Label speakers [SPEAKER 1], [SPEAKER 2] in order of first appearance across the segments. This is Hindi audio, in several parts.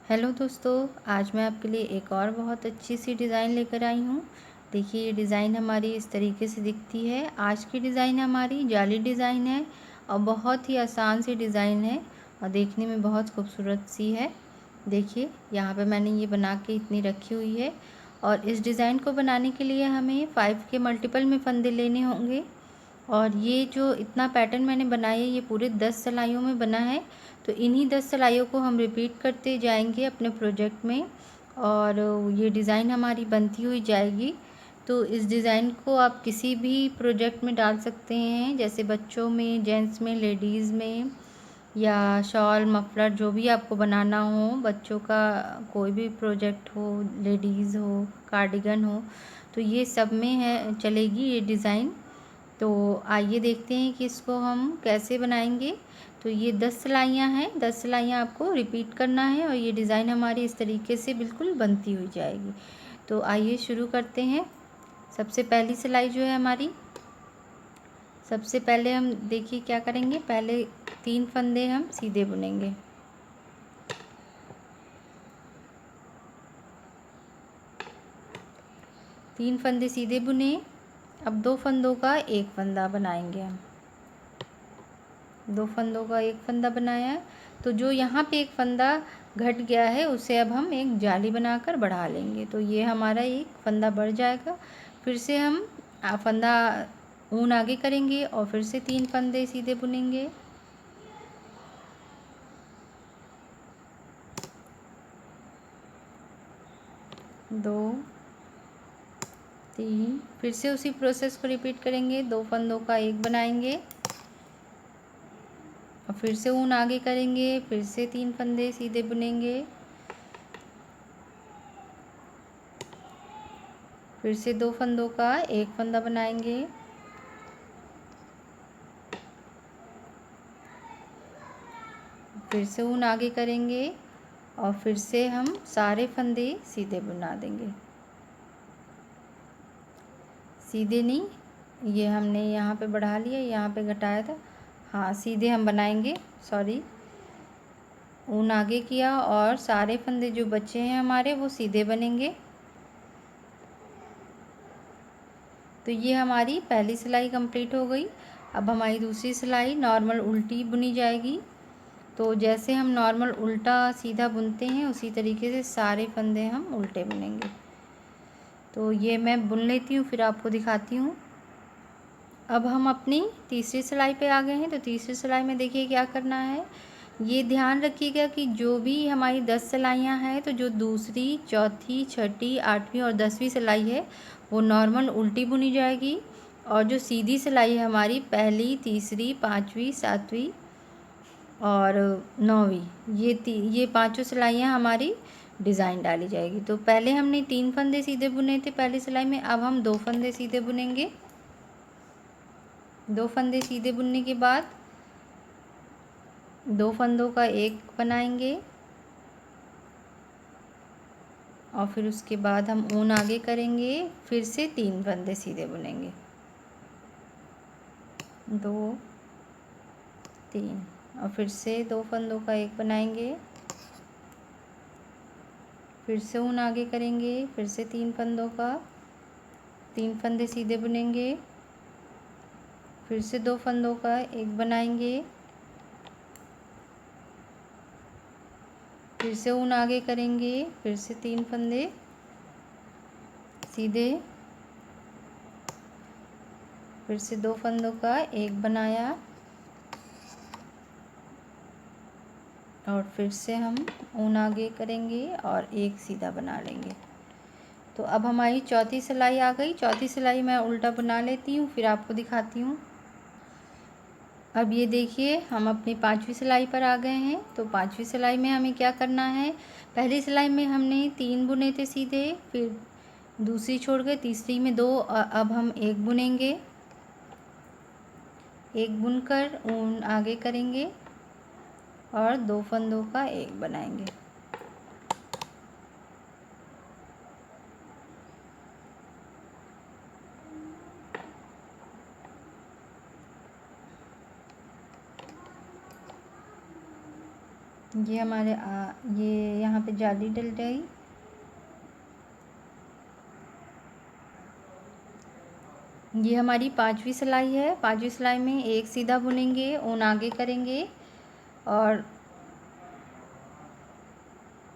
[SPEAKER 1] हेलो दोस्तों, आज मैं आपके लिए एक और बहुत अच्छी सी डिज़ाइन लेकर आई हूँ। देखिए, ये डिज़ाइन हमारी इस तरीके से दिखती है। आज की डिज़ाइन हमारी जाली डिज़ाइन है और बहुत ही आसान सी डिज़ाइन है और देखने में बहुत खूबसूरत सी है। देखिए, यहाँ पे मैंने ये बना के इतनी रखी हुई है और इस डिज़ाइन को बनाने के लिए हमें 5 के मल्टीपल में फंदे लेने होंगे। और ये जो इतना पैटर्न मैंने बनाया है, ये पूरे 10 सिलाइयों में बना है। तो इन्हीं 10 सिलाइयों को हम रिपीट करते जाएंगे अपने प्रोजेक्ट में और ये डिज़ाइन हमारी बनती हुई जाएगी। तो इस डिज़ाइन को आप किसी भी प्रोजेक्ट में डाल सकते हैं, जैसे बच्चों में, जेंट्स में, लेडीज़ में, या शॉल, मफलर, जो भी आपको बनाना हो, बच्चों का कोई भी प्रोजेक्ट हो, लेडीज़ हो, कार्डिगन हो, तो ये सब में है चलेगी ये डिज़ाइन। तो आइए देखते हैं कि इसको हम कैसे बनाएंगे। तो ये 10 सिलाइयाँ हैं, 10 सिलाइयाँ आपको रिपीट करना है और ये डिज़ाइन हमारी इस तरीके से बिल्कुल बनती हुई जाएगी। तो आइए शुरू करते हैं। सबसे पहली सिलाई जो है हमारी, सबसे पहले हम देखिए क्या करेंगे। पहले 3 फंदे हम सीधे बुनेंगे। तीन फंदे सीधे बुने। अब 2 फंदों का एक फंदा बनाएंगे हम। 2 फंदों का एक फंदा बनाया है, तो जो यहाँ पे एक फंदा घट गया है उसे अब हम एक जाली बनाकर बढ़ा लेंगे। तो ये हमारा एक फंदा बढ़ जाएगा। फिर से हम फंदा ऊन आगे करेंगे और फिर से 3 फंदे सीधे बुनेंगे। दो, तीन, फिर से उसी प्रोसेस को रिपीट करेंगे। 2 फंदों का एक बनाएंगे और फिर से ऊन आगे करेंगे, फिर से 3 फंदे सीधे बुनेंगे, फिर से 2 फंदों का एक फंदा बनाएंगे, फिर से ऊन आगे करेंगे और फिर से हम सारे फंदे सीधे बुना देंगे। सीधे नहीं, ये हमने यहाँ पे बढ़ा लिया, यहाँ पे घटाया था। हाँ, सीधे हम बनाएंगे, सॉरी। ऊन आगे किया और सारे फंदे जो बचे हैं हमारे वो सीधे बनेंगे। तो ये हमारी पहली सिलाई कंप्लीट हो गई। अब हमारी दूसरी सिलाई नॉर्मल उल्टी बुनी जाएगी। तो जैसे हम नॉर्मल उल्टा सीधा बुनते हैं उसी तरीके से सारे फंदे हम उल्टे बुनेंगे। तो ये मैं बुन लेती हूँ, फिर आपको दिखाती हूँ। अब हम अपनी तीसरी सिलाई पे आ गए हैं। तो तीसरी सिलाई में देखिए क्या करना है। ये ध्यान रखिएगा कि जो भी हमारी 10 सिलाइयाँ हैं, तो जो दूसरी, चौथी, छठी, 8वीं और 10वीं सिलाई है वो नॉर्मल उल्टी बुनी जाएगी और जो सीधी सिलाई है हमारी, पहली, तीसरी, 5वीं, 7वीं और 9वीं, ये पांचों सिलाइयाँ हमारी डिज़ाइन डाली जाएगी। तो पहले हमने 3 फंदे सीधे बुने थे पहली सिलाई में, अब हम 2 फंदे सीधे बुनेंगे। 2 फंदे सीधे बुनने के बाद 2 फंदों का एक बनाएंगे और फिर उसके बाद हम ऊन आगे करेंगे, फिर से 3 फंदे सीधे बुनेंगे। 2, 3 और फिर से 2 फंदों का एक बनाएंगे, फिर से ऊन आगे करेंगे, फिर से 3 फंदों का 3 फंदे सीधे बुनेंगे, फिर से 2 फंदों का एक बनाएंगे, फिर से ऊन आगे करेंगे, फिर से 3 फंदे सीधे, फिर से 2 फंदों का एक बनाया और फिर से हम ऊन आगे करेंगे और एक सीधा बना लेंगे। तो अब हमारी चौथी सिलाई आ गई। चौथी सिलाई मैं उल्टा बना लेती हूँ, फिर आपको दिखाती हूँ। अब ये देखिए हम अपनी 5वीं सिलाई पर आ गए हैं। तो 5वीं सिलाई में हमें क्या करना है। पहली सिलाई में हमने 3 बुने थे सीधे, फिर दूसरी छोड़ गए, तीसरी में 2, अब हम एक बुनेंगे। एक बुनकर ऊन आगे करेंगे और 2 फंदों का एक बनाएंगे। ये हमारे ये यहाँ पे जाली डल गई। ये हमारी 5वीं सिलाई है। 5वीं सिलाई में एक सीधा बुनेंगे, ऊन आगे करेंगे और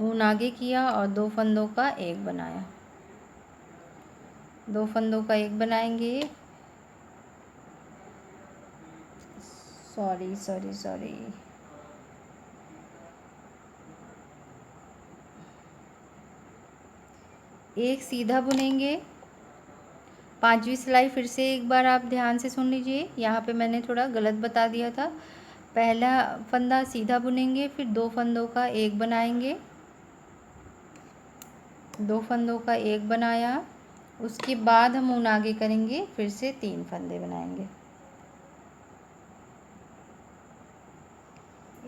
[SPEAKER 1] ऊन आगे किया और 2 फंदों का एक बनाया। 2 फंदों का एक बनाएंगे। सॉरी सॉरी सॉरी एक सीधा बुनेंगे। 5वीं सिलाई फिर से एक बार आप ध्यान से सुन लीजिए, यहाँ पे मैंने थोड़ा गलत बता दिया था। पहला फंदा सीधा बुनेंगे, फिर 2 फंदों का एक बनाएंगे। 2 फंदों का एक बनाया, उसके बाद हम ऊन आगे करेंगे, फिर से 3 फंदे बनाएंगे।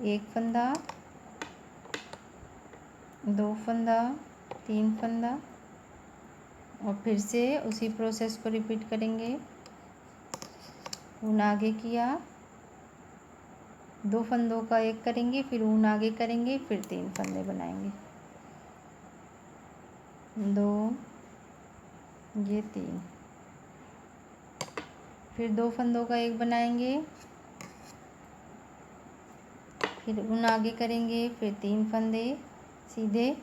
[SPEAKER 1] एक फंदा, 2 फंदा, 3 फंदा और फिर से उसी प्रोसेस को रिपीट करेंगे। ऊन आगे किया, 2 फंदों का एक करेंगे, फिर ऊन आगे करेंगे, फिर 3 फंदे बनाएंगे। 2, ये 3, फिर 2 फंदों का एक बनाएंगे, फिर ऊन आगे करेंगे, फिर 3 फंदे सीधे,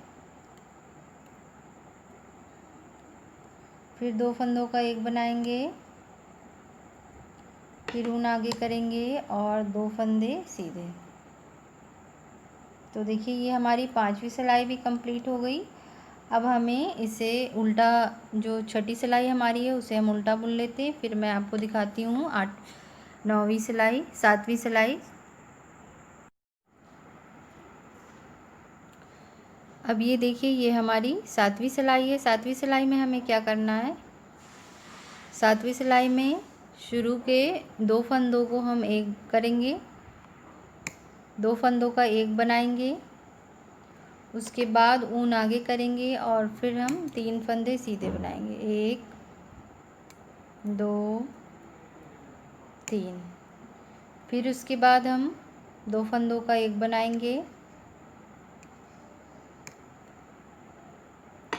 [SPEAKER 1] फिर 2 फंदों का एक बनाएंगे, फिर ऊन आगे करेंगे और 2 फंदे सीधे। तो देखिए ये हमारी 5वीं सिलाई भी कंप्लीट हो गई। अब हमें इसे उल्टा, जो छठी सिलाई हमारी है उसे हम उल्टा बुन लेते हैं। फिर मैं आपको दिखाती हूँ 9वीं सिलाई, 7वीं सिलाई। अब ये देखिए ये हमारी 7वीं सिलाई है। 7वीं सिलाई में हमें क्या करना है, 7वीं सिलाई में शुरू के 2 फंदों को हम एक करेंगे, 2 फंदों का एक बनाएंगे, उसके बाद ऊन आगे करेंगे और फिर हम 3 फंदे सीधे बनाएंगे। 1, 2, 3। फिर उसके बाद हम 2 फंदों का एक बनाएंगे,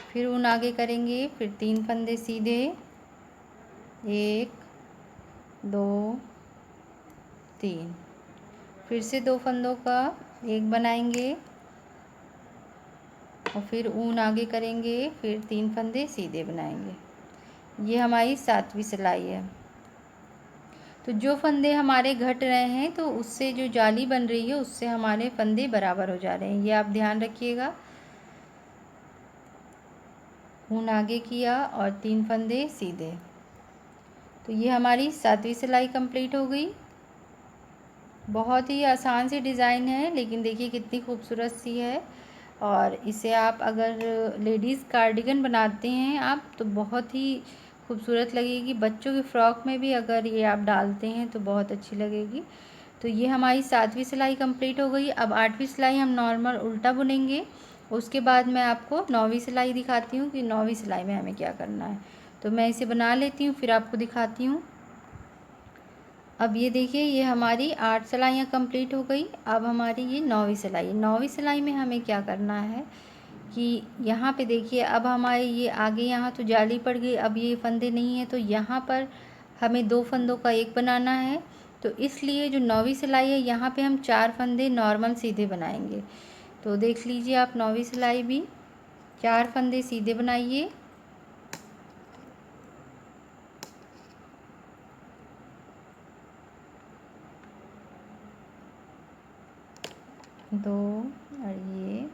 [SPEAKER 1] फिर ऊन आगे करेंगे, फिर 3 फंदे सीधे। 1, 2, 3। फिर से 2 फंदों का एक बनाएंगे और फिर ऊन आगे करेंगे, फिर 3 फंदे सीधे बनाएंगे। ये हमारी 7वीं सिलाई है। तो जो फंदे हमारे घट रहे हैं तो उससे जो जाली बन रही है उससे हमारे फंदे बराबर हो जा रहे हैं, ये आप ध्यान रखिएगा। ऊन आगे किया और 3 फंदे सीधे। तो ये हमारी 7वीं सिलाई कंप्लीट हो गई। बहुत ही आसान सी डिज़ाइन है, लेकिन देखिए कितनी खूबसूरत सी है। और इसे आप अगर लेडीज़ कार्डिगन बनाते हैं आप तो बहुत ही खूबसूरत लगेगी। बच्चों की फ़्रॉक में भी अगर ये आप डालते हैं तो बहुत अच्छी लगेगी। तो ये हमारी 7वीं सिलाई कंप्लीट हो गई। अब 8वीं सिलाई हम नॉर्मल उल्टा बुनेंगे। उसके बाद मैं आपको 9वीं सिलाई दिखाती हूँ कि 9वीं सिलाई में हमें क्या करना है। तो मैं इसे बना लेती हूँ फिर आपको दिखाती हूँ। अब ये देखिए ये हमारी 8 सिलाइयाँ कंप्लीट हो गई। अब हमारी ये 9वीं सिलाई। 9वीं सिलाई में हमें क्या करना है कि यहाँ पे देखिए अब हमारे ये आगे यहाँ तो जाली पड़ गई, अब ये फंदे नहीं है तो यहाँ पर हमें 2 फंदों का एक बनाना है। तो इसलिए जो 9वीं सिलाई है यहाँ पे हम 4 फंदे नॉर्मल सीधे बनाएंगे। तो देख लीजिए आप 9वीं सिलाई भी 4 फंदे सीधे बनाइए। दो और ये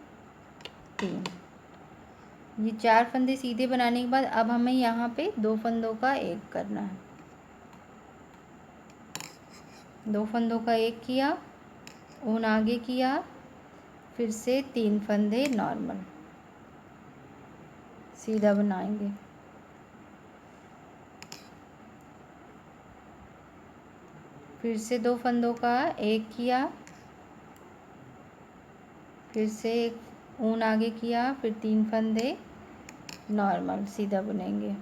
[SPEAKER 1] 3, ये 4 फंदे सीधे बनाने के बाद अब हमें यहाँ पे 2 फंदों का एक करना है। 2 फंदों का एक किया, ऊन आगे किया, फिर से 3 फंदे नॉर्मल सीधा बनाएंगे। फिर से 2 फंदों का एक किया, फिर से एक ऊन आगे किया, फिर 3 फंदे नॉर्मल सीधा बुनेंगे।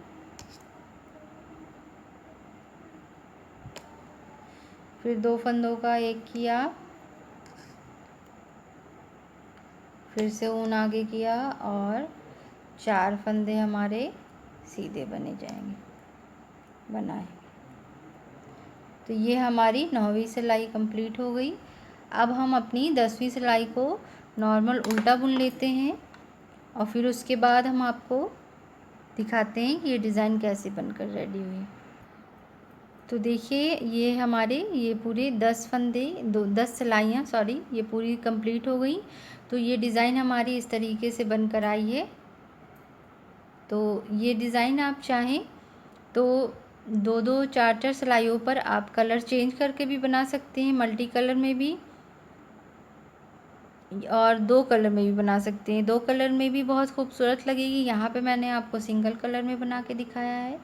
[SPEAKER 1] फिर 2 फंदों का एक किया, फिर से ऊन आगे किया और 4 फंदे हमारे सीधे बने जाएंगे, बनाए। तो ये हमारी 9वीं सिलाई कंप्लीट हो गई। अब हम अपनी 10वीं सिलाई को नॉर्मल उल्टा बुन लेते हैं और फिर उसके बाद हम आपको दिखाते हैं कि ये डिज़ाइन कैसे बनकर रेडी हुई। तो देखिए ये हमारे ये पूरे 10 फंदे 10 सिलाइयाँ ये पूरी कंप्लीट हो गई। तो ये डिज़ाइन हमारी इस तरीके से बनकर आई है। तो ये डिज़ाइन आप चाहें तो 2-2 4-4 सिलाइयों पर आप कलर चेंज करके भी बना सकते हैं, मल्टी कलर में भी, और 2 कलर में भी बना सकते हैं। 2 कलर में भी बहुत खूबसूरत लगेगी। यहाँ पे मैंने आपको सिंगल कलर में बना के दिखाया है।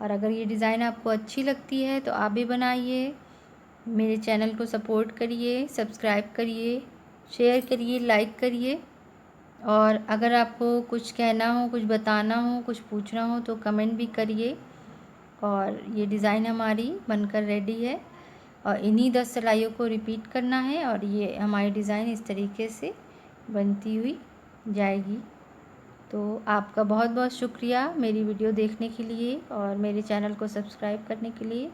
[SPEAKER 1] और अगर ये डिज़ाइन आपको अच्छी लगती है तो आप भी बनाइए। मेरे चैनल को सपोर्ट करिए, सब्सक्राइब करिए, शेयर करिए, लाइक करिए। और अगर आपको कुछ कहना हो, कुछ बताना हो, कुछ पूछना हो तो कमेंट भी करिए। और ये डिज़ाइन हमारी बनकर रेडी है और इन्हीं 10 सिलाइयों को रिपीट करना है और ये हमारी डिज़ाइन इस तरीके से बनती हुई जाएगी। तो आपका बहुत बहुत शुक्रिया मेरी वीडियो देखने के लिए और मेरे चैनल को सब्सक्राइब करने के लिए।